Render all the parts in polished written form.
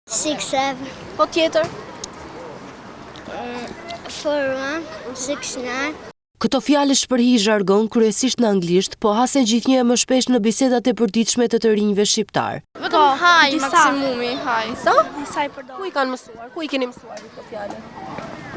6, 7. Po tjetër? 4, 1, 6, 9. Këto fjalë shpërhi zhargon kryesisht në anglisht, po hasen gjithnjë më shpesh në bisedat e përditshme të rinjve shqiptar. Vetëm haj maksimumi, haj. Sa? Disa i përdor. Ku i kanë mësuar? Ku i keni mësuar këto fjalë?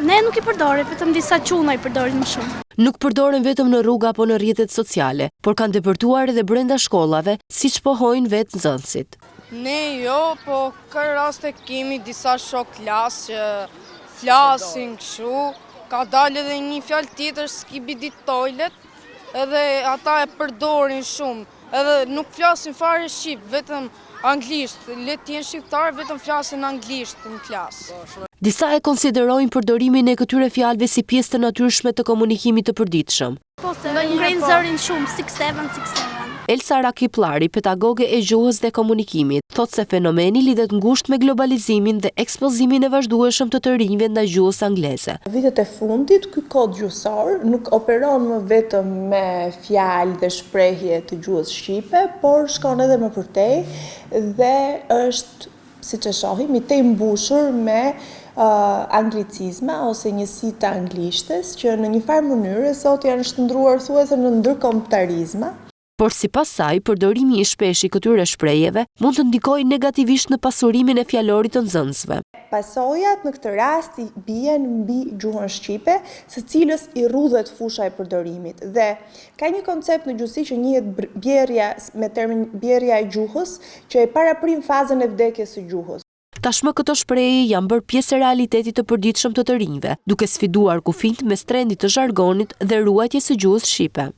Ne nuk i përdorim, vetëm disa çuna i përdorin më shumë. Nuk përdoren vetëm në rrugë apo në rrjetet sociale, por kanë depërtuar edhe brenda shkollave, siç pohojnë vetë nxënësit. Ne jo, po kërë raste kemi disa shok klasë që flasin kështu, ka dalë edhe një fjalë tjetër skibidi toilet, edhe ata e përdorin shumë, edhe nuk flasin fare shqip, vetëm anglisht, le të jenë shqiptar, vetëm flasin anglisht në klasë. Disa e konsiderojnë përdorimin e këtyre fjalëve si pjesë të natyrshme të komunikimit të përditshëm. Po se ngrenë zërin shumë, 6, 7, 6, 7. Elsa Rakipllari, pedagoge e gjuhës dhe komunikimit, thot se fenomeni lidhet ngushtë me globalizimin dhe ekspozimin e vazhdueshëm të rinjve ndaj gjuhës angleze. Vitet e fundit, ky kod gjuhësor nuk operon më vetëm me fjalë dhe shprehje të gjuhës shqipe, por shkon edhe më përtej dhe është, siç e shohim, i tej mbushur me anglicizme ose njësi të anglishtes që në një farë mënyrë sot janë shndruar thuajse në ndërkombëtarizma. Por sipas saj, përdorimi i shpesh i këtyre shprehjeve mund të ndikojë negativisht në pasurimin e fjalorit të nxënësve. Pasojat në këtë rast i bien mbi gjuhën shqipe, së cilës i rrudhet fusha e përdorimit. Dhe ka një koncept në gjuhësi që njihet bjerrja me termin bjerrja e gjuhës, që e paraprim fazën e vdekjes së gjuhës. Tashmë këto shprehje janë bërë pjesë e realitetit të përditshëm të rinjve, duke sfiduar kufijt mes trendit të zhargonit dhe ruajtjes së gjuhës shqipe.